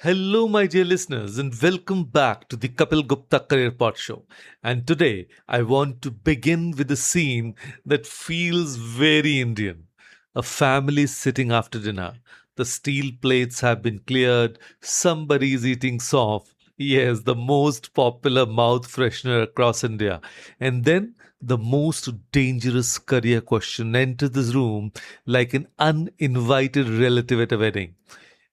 Hello, my dear listeners, and welcome back to the Kapeel Gupta Career PodShow. And today, I want to begin with a scene that feels very Indian. A family sitting after dinner. The steel plates have been cleared. Somebody's eating soft. Yes, the most popular mouth freshener across India. And then the most dangerous career question enters this room like an uninvited relative at a wedding.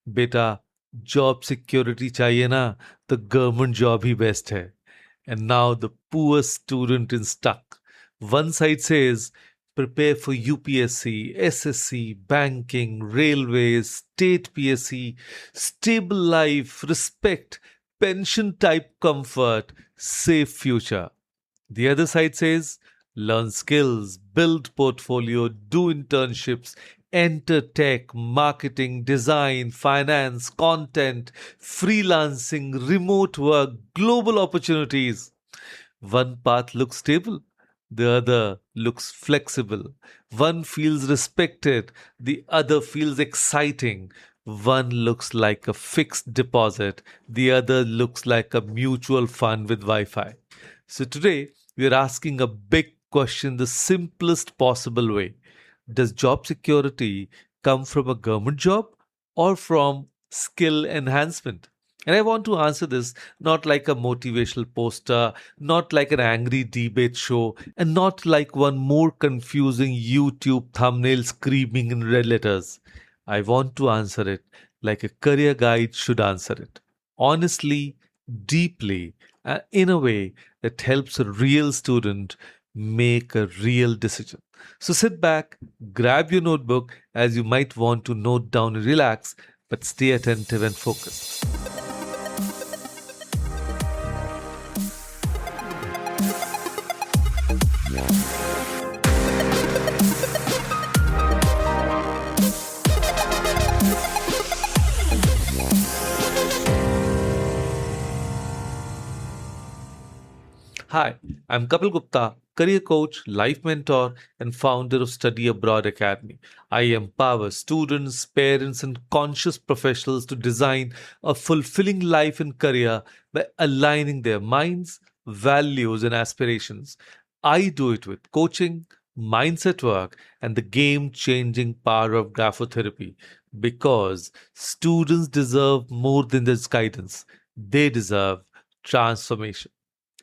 बेटा job security चाहिए ना तो government job ही best है and now the poor student is stuck. One side says prepare for UPSC, SSC, banking, railways, state PSC, stable life, respect, pension type comfort, safe future. The other side says learn skills, build portfolio, do internships, enter tech, marketing, design, finance, content, freelancing, remote work, global opportunities. One path looks stable, the other looks flexible. One feels respected, the other feels exciting. One looks like a fixed deposit, the other looks like a mutual fund with Wi Fi. So today, we are asking a big question the simplest possible way. Does job security come from a government job or from skill enhancement? And I want to answer this not like a motivational poster, not like an angry debate show, and not like one more confusing YouTube thumbnail screaming in red letters. I want to answer it like a career guide should answer it. Honestly, deeply, and in a way that helps a real student make a real decision. So sit back, grab your notebook as you might want to note down and relax, but stay attentive and focused. Hi, I'm Kapeel Gupta, career coach, life mentor, and founder of Study Abroad Academy. I empower students, parents, and conscious professionals to design a fulfilling life and career by aligning their minds, values, and aspirations. I do it with coaching, mindset work, and the game changing power of graphotherapy because students deserve more than just guidance, they deserve transformation.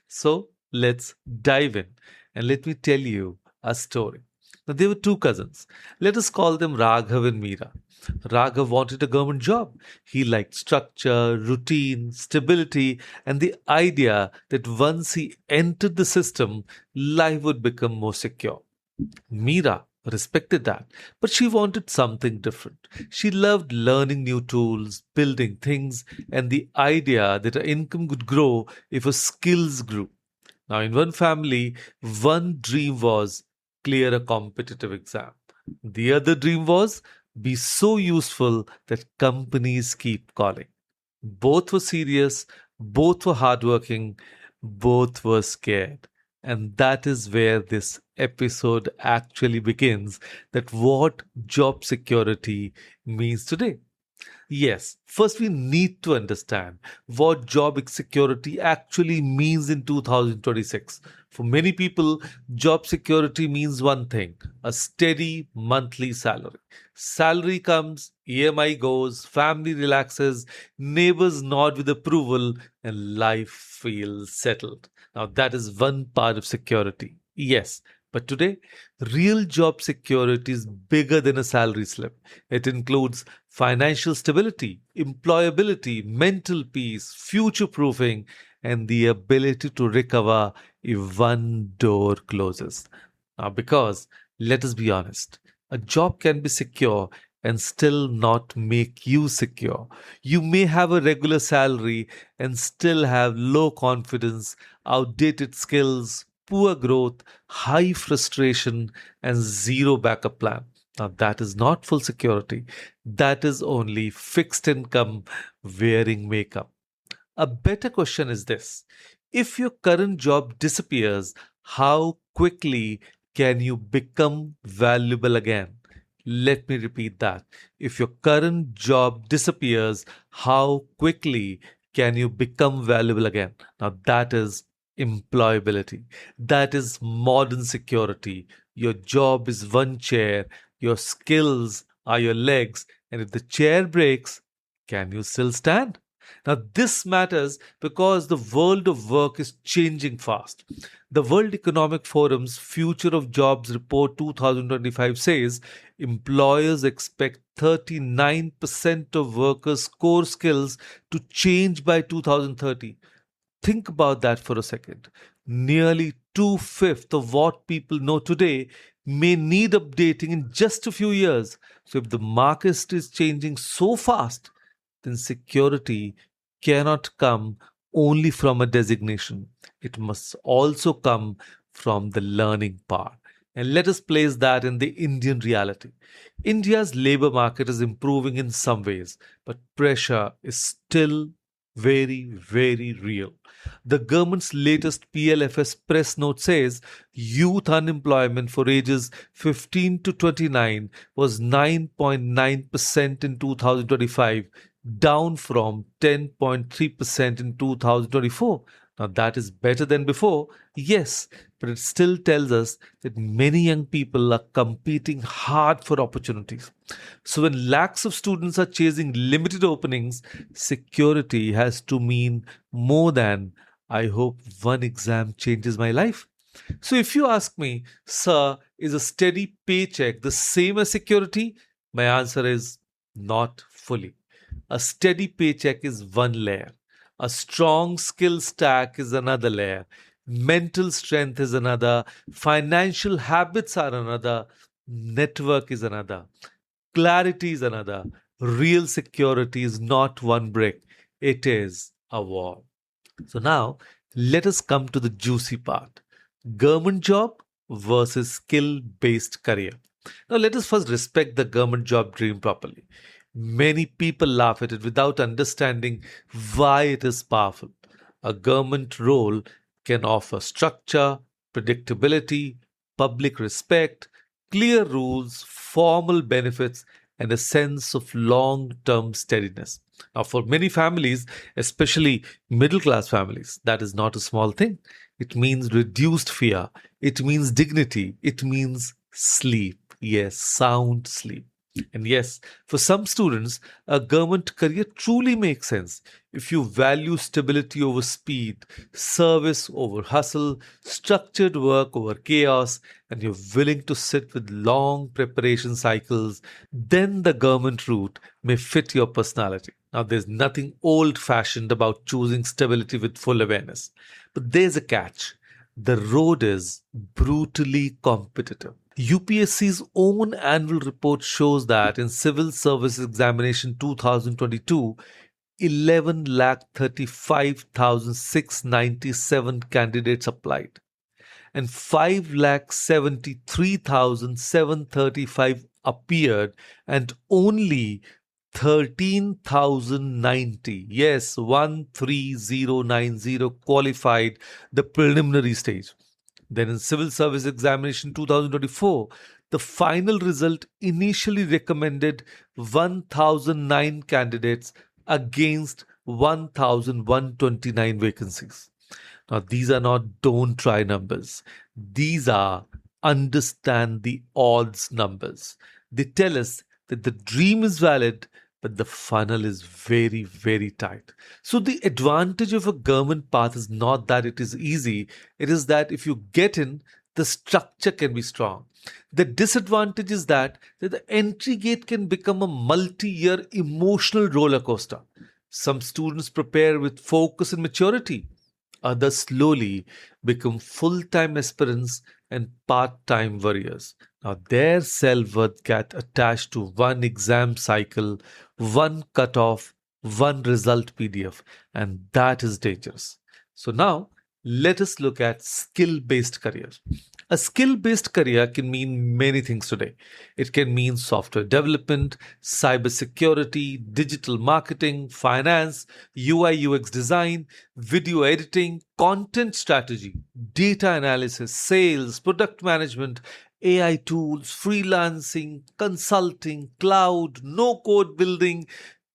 So let's dive in and let me tell you a story. Now, there were two cousins. Let us call them Raghav and Meera. Raghav wanted a government job. He liked structure, routine, stability, and the idea that once he entered the system, life would become more secure. Meera respected that, but she wanted something different. She loved learning new tools, building things, and the idea that her income would grow if her skills grew. Now, in one family, one dream was clear a competitive exam. The other dream was be so useful that companies keep calling. Both were serious, both were hardworking, both were scared. And that is where this episode actually begins that what job security means today. Yes, first we need to understand what job security actually means in 2026. For many people, job security means one thing a steady monthly salary. Salary comes, EMI goes, family relaxes, neighbors nod with approval, and life feels settled. Now, that is one part of security. Yes, but today, real job security is bigger than a salary slip. It includes financial stability, employability, mental peace, future proofing, and the ability to recover if one door closes. Now, because let us be honest, a job can be secure and still not make you secure. You may have a regular salary and still have low confidence, outdated skills, poor growth, high frustration, and zero backup plan. Now, that is not full security. That is only fixed income wearing makeup. A better question is this: if your current job disappears, how quickly can you become valuable again? Let me repeat that. If your current job disappears, how quickly can you become valuable again? Now, that is employability. That is modern security. Your job is one chair, your skills are your legs, and if the chair breaks, can you still stand? Now, this matters because the world of work is changing fast. The World Economic Forum's Future of Jobs Report 2025 says employers expect 39% of workers' core skills to change by 2030. Think about that for a second. Nearly two-fifths of what people know today may need updating in just a few years. So, if the market is changing so fast, then security cannot come only from a designation. It must also come from the learning part. And let us place that in the Indian reality. India's labor market is improving in some ways, but pressure is still very, very real. The government's latest PLFS press note says youth unemployment for ages 15 to 29 was 9.9% in 2025, down from 10.3% in 2024. Now, that is better than before, yes, but it still tells us that many young people are competing hard for opportunities. So, when lakhs of students are chasing limited openings, security has to mean more than, I hope one exam changes my life. So, if you ask me, sir, is a steady paycheck the same as security? My answer is not fully. A steady paycheck is one layer. A strong skill stack is another layer. Mental strength is another. Financial habits are another. Network is another. Clarity is another. Real security is not one brick, it is a wall. So now let us come to the juicy part: government job versus skill based career. Now let us first respect the government job dream properly. Many people laugh at it without understanding why it is powerful. A government role can offer structure, predictability, public respect, clear rules, formal benefits, and a sense of long term steadiness. Now, for many families, especially middle class families, that is not a small thing. It means reduced fear, it means dignity, it means sleep. Yes, sound sleep. And yes, for some students, a government career truly makes sense. If you value stability over speed, service over hustle, structured work over chaos, and you're willing to sit with long preparation cycles, then the government route may fit your personality. Now, there's nothing old fashioned about choosing stability with full awareness. But there's a catch: the road is brutally competitive. UPSC's own annual report shows that in Civil Service Examination 2022, 11 lakh 35,697 candidates applied, and 5 lakh 73,735 appeared, and only 13,090, yes, 13090 qualified the preliminary stage. Then in Civil Service Examination 2024, the final result initially recommended 1,009 candidates against 1,129 vacancies. Now, these are not don't try numbers. These are understand the odds numbers. They tell us that the dream is valid, but the funnel is very, very tight. So, the advantage of a government path is not that it is easy, it is that if you get in, the structure can be strong. The disadvantage is that the entry gate can become a multi year emotional roller coaster. Some students prepare with focus and maturity. Others slowly become full time aspirants and part time warriors. Now, their self worth gets attached to one exam cycle, one cutoff, one result PDF, and that is dangerous. So, now let us look at skill based careers. A skill based career can mean many things today. It can mean software development, cybersecurity, digital marketing, finance, UI UX design, video editing, content strategy, data analysis, sales, product management, AI tools, freelancing, consulting, cloud, no code building,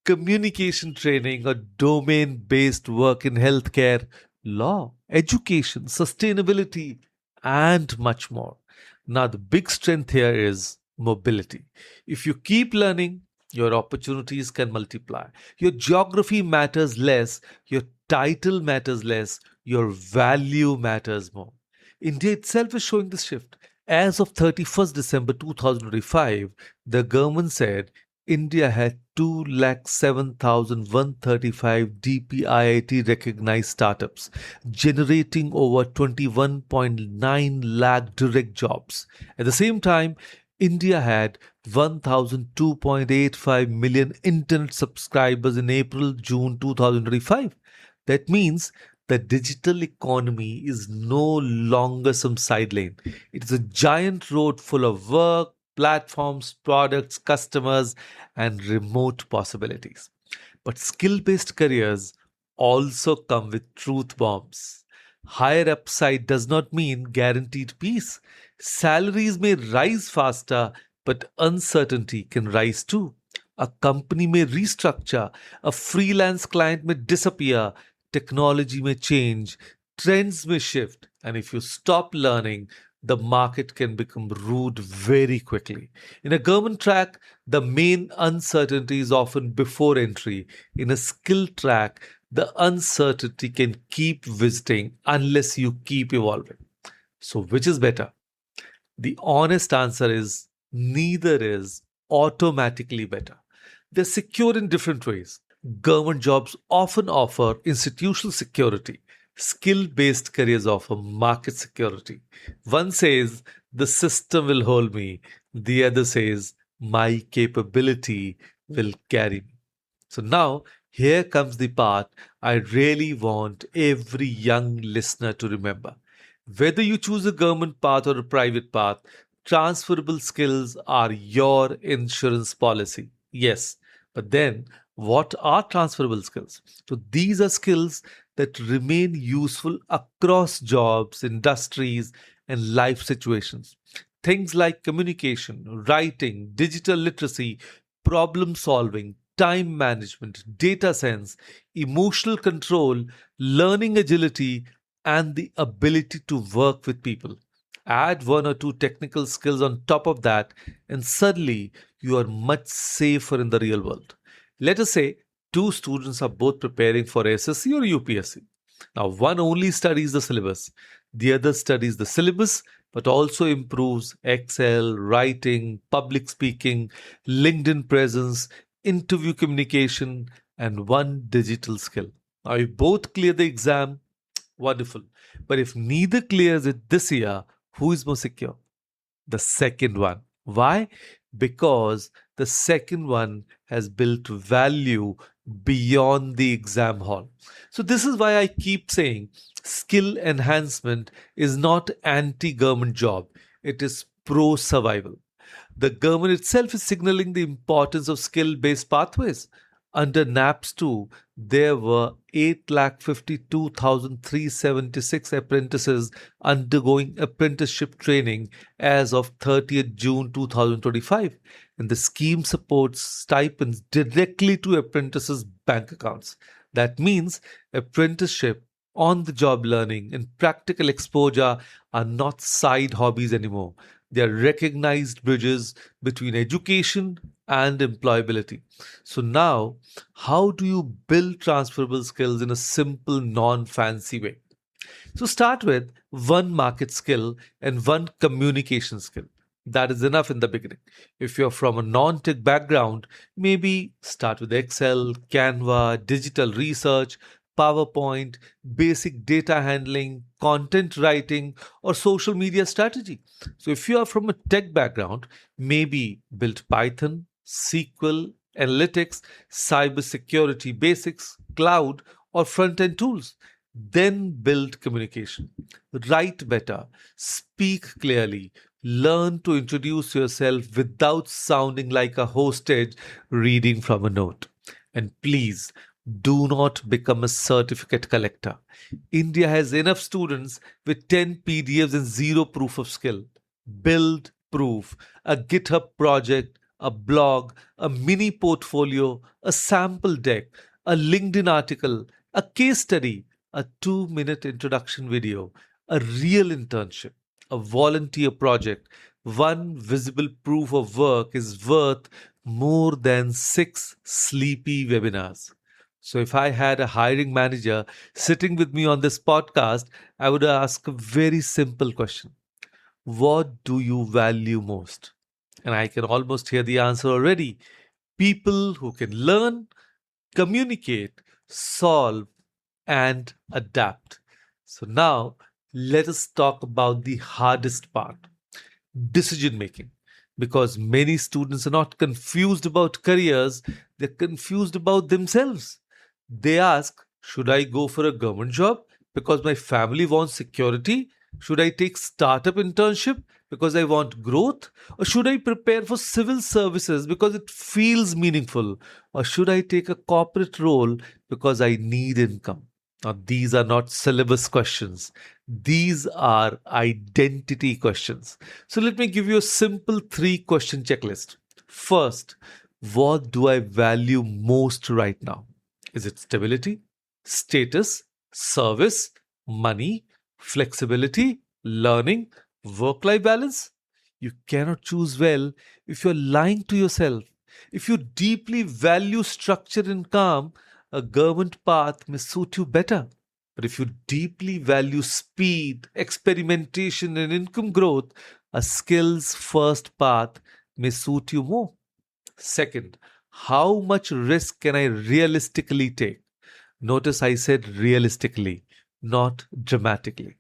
communication training, or domain based work in healthcare, law, education, sustainability, and much more. Now, the big strength here is mobility. If you keep learning, your opportunities can multiply. Your geography matters less, your title matters less, your value matters more. India itself is showing this shift. As of 31st December 2025, the government said India had 207,135 DPIIT recognized startups, generating over 21.9 lakh direct jobs. At the same time, India had 1,002.85 million internet subscribers in April June 2025. That means the digital economy is no longer some side lane. It is a giant road full of work, platforms, products, customers, and remote possibilities. But skill based careers also come with truth bombs. Higher upside does not mean guaranteed peace. Salaries may rise faster, but uncertainty can rise too. A company may restructure, a freelance client may disappear, technology may change, trends may shift, and if you stop learning, the market can become rude very quickly. In a government track, the main uncertainty is often before entry. In a skill track, the uncertainty can keep visiting unless you keep evolving. So, which is better? The honest answer is neither is automatically better. They're secure in different ways. Government jobs often offer institutional security. Skill based careers offer market security. One says, the system will hold me. The other says, my capability will carry me. So now, here comes the part I really want every young listener to remember. Whether you choose a government path or a private path, transferable skills are your insurance policy. Yes, but then what are transferable skills? So these are skills that remain useful across jobs, industries, and life situations. Things like communication, writing, digital literacy, problem solving, time management, data science, emotional control, learning agility, and the ability to work with people. Add one or two technical skills on top of that, and suddenly you are much safer in the real world. Let us say two students are both preparing for SSC or UPSC. Now, one only studies the syllabus, the other studies the syllabus but also improves Excel, writing, public speaking, LinkedIn presence, interview communication, and one digital skill. Now, if both clear the exam, wonderful. But if neither clears it this year, who is more secure? The second one. Why? Because the second one has built value beyond the exam hall. So, this is why I keep saying skill enhancement is not anti government job, it is pro survival. The government itself is signaling the importance of skill based pathways. Under NAPS 2, there were 8,52,376 apprentices undergoing apprenticeship training as of 30th June 2025. And the scheme supports stipends directly to apprentices' bank accounts. That means apprenticeship, on the job learning, and practical exposure are not side hobbies anymore. They are recognized bridges between education and employability. So, now, how do you build transferable skills in a simple, non fancy way? So, start with one market skill and one communication skill. That is enough in the beginning. If you're from a non tech background, maybe start with Excel, Canva, digital research, PowerPoint, basic data handling, content writing, or social media strategy. So, if you are from a tech background, maybe build Python, SQL, analytics, cybersecurity basics, cloud, or front end tools. Then build communication. Write better, speak clearly, learn to introduce yourself without sounding like a hostage reading from a note. And please do not become a certificate collector. India has enough students with 10 PDFs and zero proof of skill. Build proof, a GitHub project, a blog, a mini portfolio, a sample deck, a LinkedIn article, a case study, a 2-minute introduction video, a real internship, a volunteer project. One visible proof of work is worth more than 6 sleepy webinars. So, if I had a hiring manager sitting with me on this podcast, I would ask a very simple question: what do you value most? And I can almost hear the answer already: people who can learn, communicate, solve, and adapt. So now let us talk about the hardest part: decision making. Because many students are not confused about careers, they're confused about themselves. They ask, should I go for a government job because my family wants security? Should I take startup internship because I want growth? Or should I prepare for civil services because it feels meaningful? Or should I take a corporate role because I need income? Now, these are not syllabus questions. These are identity questions. So let me give you a simple 3-question checklist. First, what do I value most right now? Is it stability, status, service, money, flexibility, learning, work life balance? You cannot choose well if you're lying to yourself. If you deeply value structure and calm, a government path may suit you better. But if you deeply value speed, experimentation, and income growth, a skills first path may suit you more. Second, how much risk can I realistically take? Notice I said realistically, not dramatically.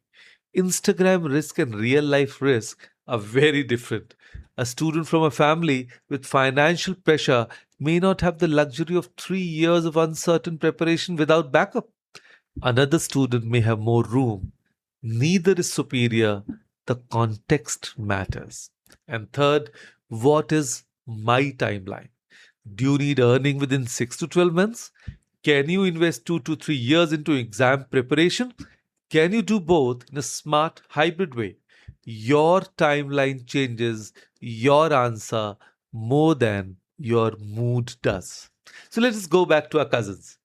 Instagram risk and real life risk are very different. A student from a family with financial pressure may not have the luxury of 3 years of uncertain preparation without backup. Another student may have more room. Neither is superior. The context matters. And third, what is my timeline? Do you need earning within 6 to 12 months? Can you invest 2 to 3 years into exam preparation? Can you do both in a smart hybrid way? Your timeline changes your answer more than your mood does. So let us go back to our cousins.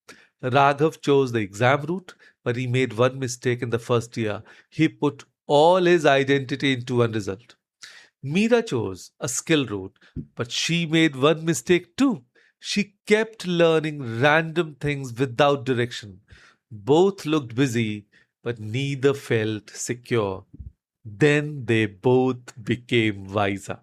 Raghav chose the exam route, but he made one mistake in the first year. He put all his identity into one result. Meera chose a skill route, but she made one mistake too. She kept learning random things without direction. Both looked busy, but neither felt secure. Then they both became wiser.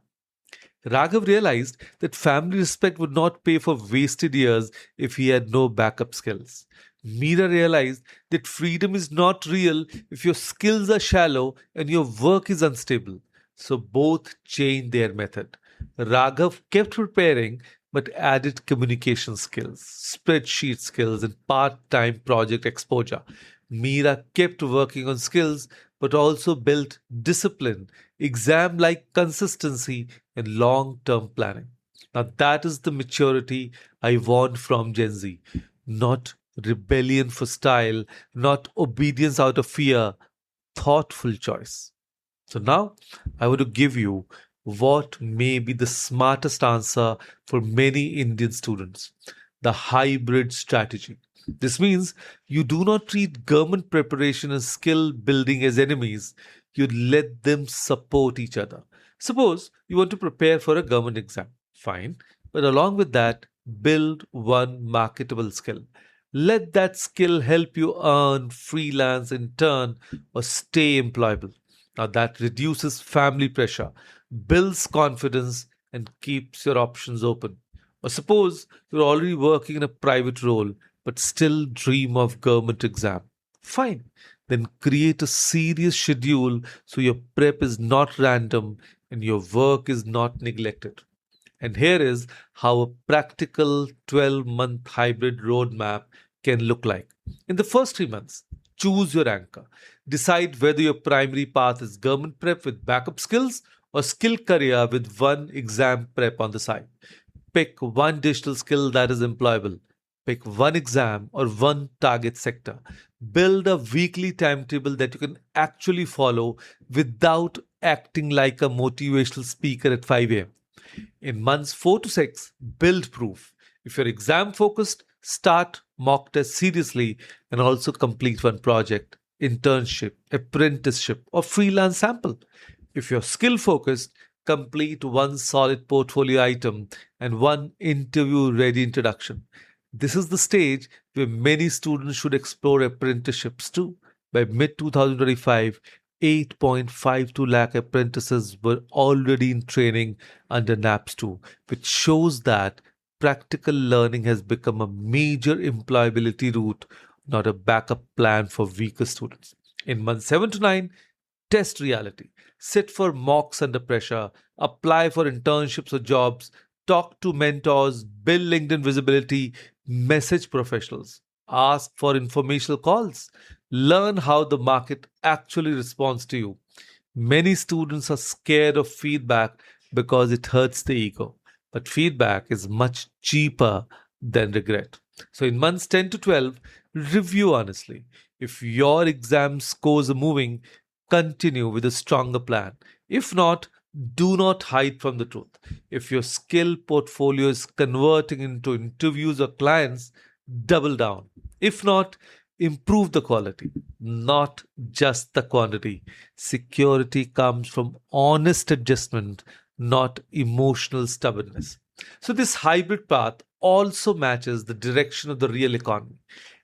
Raghav realized that family respect would not pay for wasted years if he had no backup skills. Meera realized that freedom is not real if your skills are shallow and your work is unstable. So both changed their method. Raghav kept preparing but added communication skills, spreadsheet skills, and part time project exposure. Meera kept working on skills but also built discipline, exam like consistency, and long term planning. Now, that is the maturity I want from Gen Z. Not rebellion for style, not obedience out of fear, thoughtful choice. So now I want to give you what may be the smartest answer for many Indian students: the hybrid strategy. This means you do not treat government preparation and skill building as enemies, you let them support each other. Suppose you want to prepare for a government exam. Fine. But along with that, build one marketable skill. Let that skill help you earn, freelance, intern, or stay employable. Now that reduces family pressure, builds confidence, and keeps your options open. Or suppose you're already working in a private role but still dream of government exam. Fine. Then create a serious schedule so your prep is not random and your work is not neglected. And here is how a practical 12-month hybrid roadmap can look like. In the first 3 months, choose your anchor. Decide whether your primary path is government prep with backup skills or skill career with one exam prep on the side. Pick one digital skill that is employable. Pick one exam or one target sector. Build a weekly timetable that you can actually follow without acting like a motivational speaker at 5 a.m. In months 4 to 6, build proof. If you're exam focused, start mock test seriously and also complete one project, internship, apprenticeship, or freelance sample. If you're skill focused, complete one solid portfolio item and one interview ready introduction. This is the stage where many students should explore apprenticeships too. By mid 2025, 8.52 lakh apprentices were already in training under NAPS 2, which shows that practical learning has become a major employability route, not a backup plan for weaker students. In months 7 to 9, test reality. Sit for mocks under pressure, apply for internships or jobs, talk to mentors, build LinkedIn visibility, message professionals, ask for informational calls, learn how the market actually responds to you. Many students are scared of feedback because it hurts the ego, but feedback is much cheaper than regret. So in months 10 to 12, review honestly. If your exam scores are moving, continue with a stronger plan. If not, do not hide from the truth. If your skill portfolio is converting into interviews or clients, double down. If not, improve the quality, not just the quantity. Security comes from honest adjustment, not emotional stubbornness. So, this hybrid path also matches the direction of the real economy.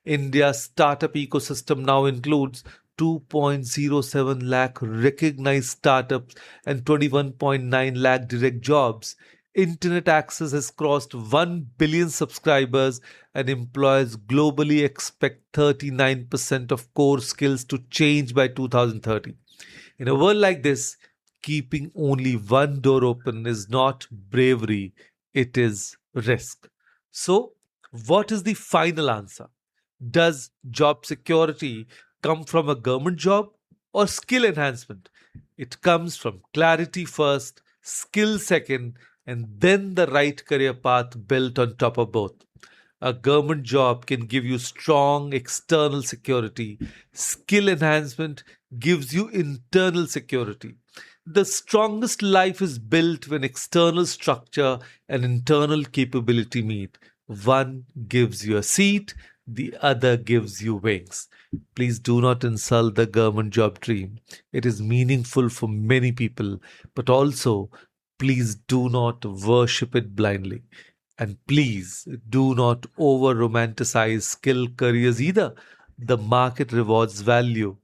India's startup ecosystem now includes 2.07 lakh recognized startups and 21.9 lakh direct jobs. Internet access has crossed 1 billion subscribers, and employers globally expect 39% of core skills to change by 2030. In a world like this, keeping only one door open is not bravery, it is risk. So, what is the final answer? Does job security come from a government job or skill enhancement? It comes from clarity first, skill second, and then the right career path built on top of both. A government job can give you strong external security. Skill enhancement gives you internal security. The strongest life is built when external structure and internal capability meet. One gives you a seat, the other gives you wings. Please do not insult the government job dream. It is meaningful for many people, but also please do not worship it blindly. And please do not over romanticize skill careers either. The market rewards value,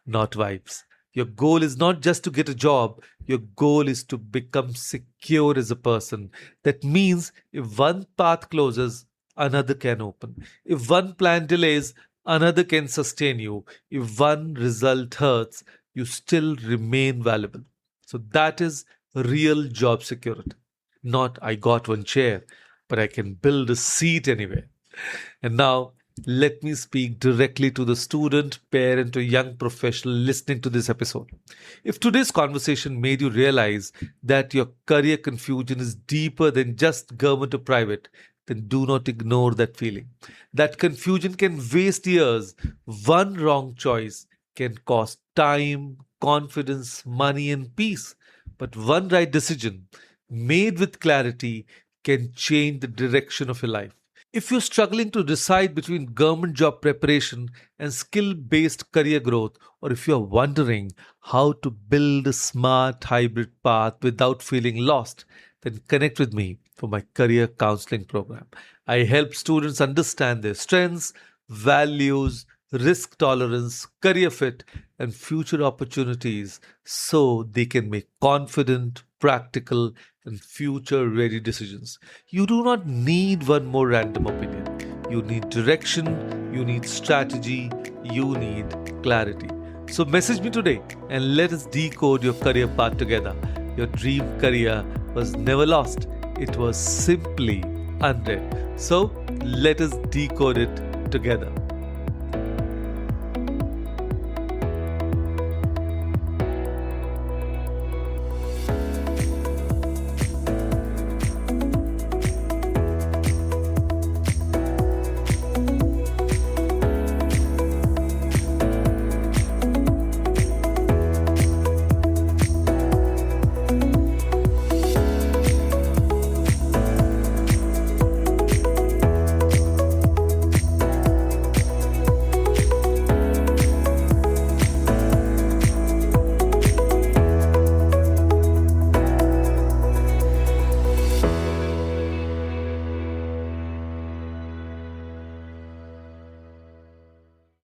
not vibes. Your goal is not just to get a job, your goal is to become secure as a person. That means if one path closes, another can open. If one plan delays, another can sustain you. If one result hurts, you still remain valuable. So that is real job security. Not I got one chair, but I can build a seat anywhere. And now, let me speak directly to the student, parent, or young professional listening to this episode. If today's conversation made you realize that your career confusion is deeper than just government or private, then do not ignore that feeling. That confusion can waste years. One wrong choice can cost time, confidence, money, and peace. But one right decision, made with clarity, can change the direction of your life. If you're struggling to decide between government job preparation and skill based career growth, or if you're wondering how to build a smart hybrid path without feeling lost, then connect with me for my career counseling program. I help students understand their strengths, values, risk tolerance, career fit, and future opportunities so they can make confident, practical, and future ready decisions. You do not need one more random opinion. You need direction, you need strategy, you need clarity. So message me today and let us decode your career path together. Your dream career was never lost, it was simply unread. So let us decode it together.